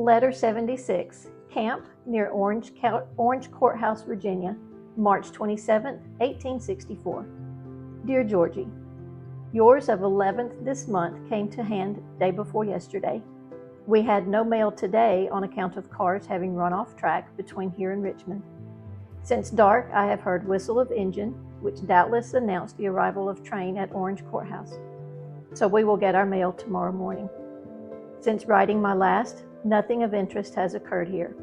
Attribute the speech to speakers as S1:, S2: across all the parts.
S1: Letter 76, Camp near Orange Courthouse, Virginia, March 27, 1864. Dear Georgie, yours of 11th this month came to hand day before yesterday. We had no mail today on account of cars having run off track between here and Richmond. Since dark, I have heard whistle of engine, which doubtless announced the arrival of train at Orange Courthouse. So we will get our mail tomorrow morning. Since writing my last, nothing of interest has occurred here.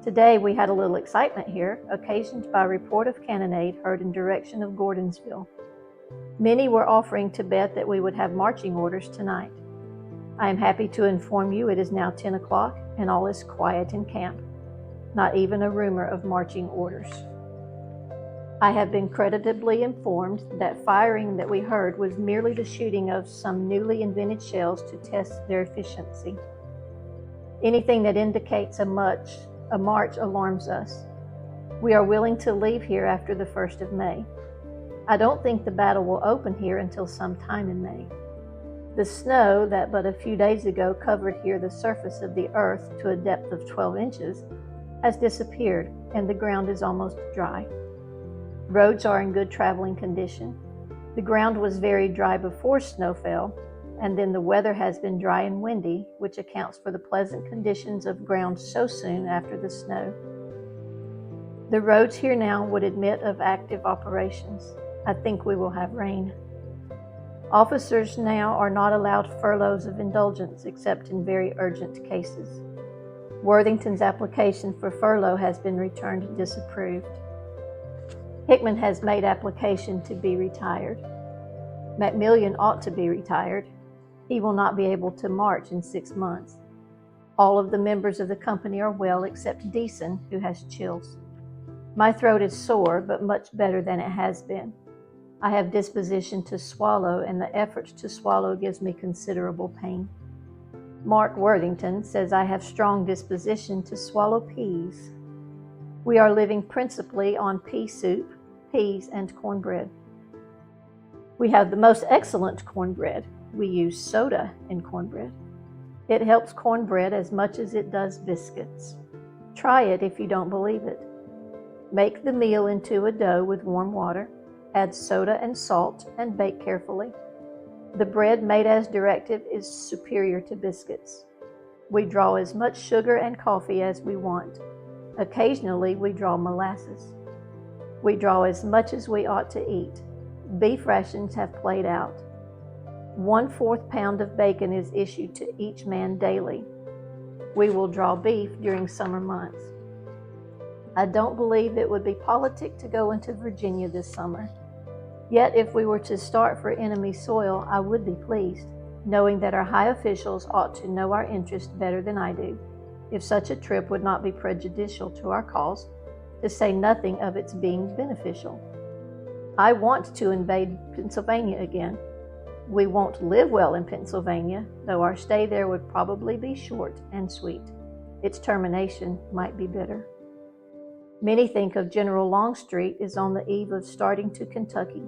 S1: Today we had a little excitement here, occasioned by a report of cannonade heard in direction of Gordonsville. Many were offering to bet that we would have marching orders tonight. I am happy to inform you it is now 10 o'clock and all is quiet in camp. Not even a rumor of marching orders. I have been creditably informed that firing that we heard was merely the shooting of some newly invented shells to test their efficiency. Anything that indicates a march alarms us. We are willing to leave here after the 1st of May. I don't think the battle will open here until some time in May. The snow that but a few days ago covered here the surface of the earth to a depth of 12 inches has disappeared and the ground is almost dry. Roads are in good traveling condition. The ground was very dry before snow fell, and then the weather has been dry and windy, which accounts for the pleasant conditions of ground so soon after the snow. The roads here now would admit of active operations. I think we will have rain. Officers now are not allowed furloughs of indulgence except in very urgent cases. Worthington's application for furlough has been returned disapproved. Hickman has made application to be retired. Macmillan ought to be retired. He will not be able to march in 6 months. All of the members of the company are well except Deason, who has chills. My throat is sore, but much better than it has been. I have disposition to swallow, and the effort to swallow gives me considerable pain. Mark Worthington says I have strong disposition to swallow peas. We are living principally on pea soup, peas, and cornbread. We have the most excellent cornbread. We use soda in cornbread. It helps cornbread as much as it does biscuits. Try it if you don't believe it. Make the meal into a dough with warm water, add soda and salt, and bake carefully. The bread made as directed is superior to biscuits. We draw as much sugar and coffee as we want. Occasionally we draw molasses. We draw as much as we ought to eat. Beef rations have played out. 1/4 pound of bacon is issued to each man daily. We will draw beef during summer months. I don't believe it would be politic to go into Virginia this summer. Yet if we were to start for enemy soil, I would be pleased, knowing that our high officials ought to know our interest better than I do, if such a trip would not be prejudicial to our cause, to say nothing of its being beneficial. I want to invade Pennsylvania again. We won't live well in Pennsylvania, though our stay there would probably be short and sweet. Its termination might be bitter. Many think of General Longstreet is on the eve of starting to Kentucky.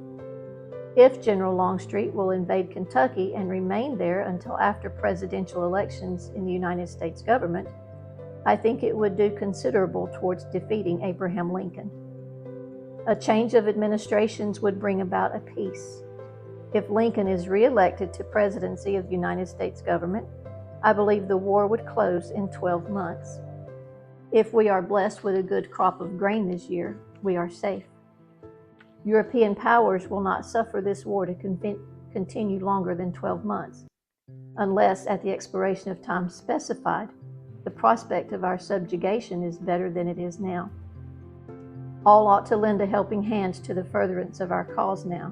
S1: If General Longstreet will invade Kentucky and remain there until after presidential elections in the United States government, I think it would do considerable towards defeating Abraham Lincoln. A change of administrations would bring about a peace. If Lincoln is re-elected to presidency of the United States government, I believe the war would close in 12 months. If we are blessed with a good crop of grain this year, we are safe. European powers will not suffer this war to continue longer than 12 months, unless at the expiration of time specified, the prospect of our subjugation is better than it is now. All ought to lend a helping hand to the furtherance of our cause now.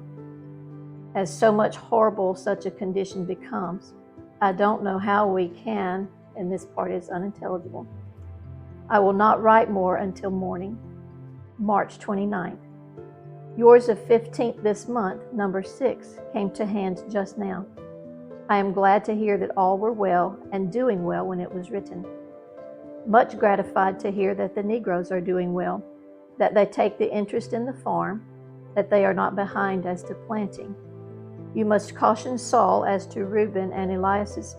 S1: As so much horrible such a condition becomes, I don't know how we can, and this part is unintelligible. I will not write more until morning. March 29th. Yours of 15th this month, number 6, came to hand just now. I am glad to hear that all were well and doing well when it was written. Much gratified to hear that the Negroes are doing well, that they take the interest in the farm, that they are not behind as to planting. You must caution Saul as to Reuben and Elias's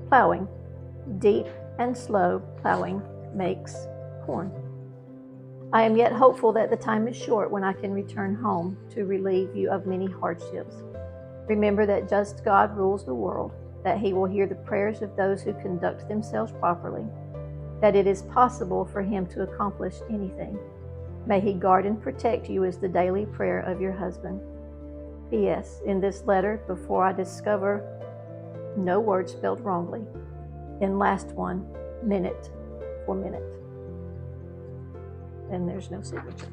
S1: plowing, deep and slow plowing makes corn. I am yet hopeful that the time is short when I can return home to relieve you of many hardships. Remember that just God rules the world, that He will hear the prayers of those who conduct themselves properly, that it is possible for Him to accomplish anything. May He guard and protect you is the daily prayer of your husband. P.S. In this letter, before I discover no word spelled wrongly, in last one, minute for minute. And there's no signature.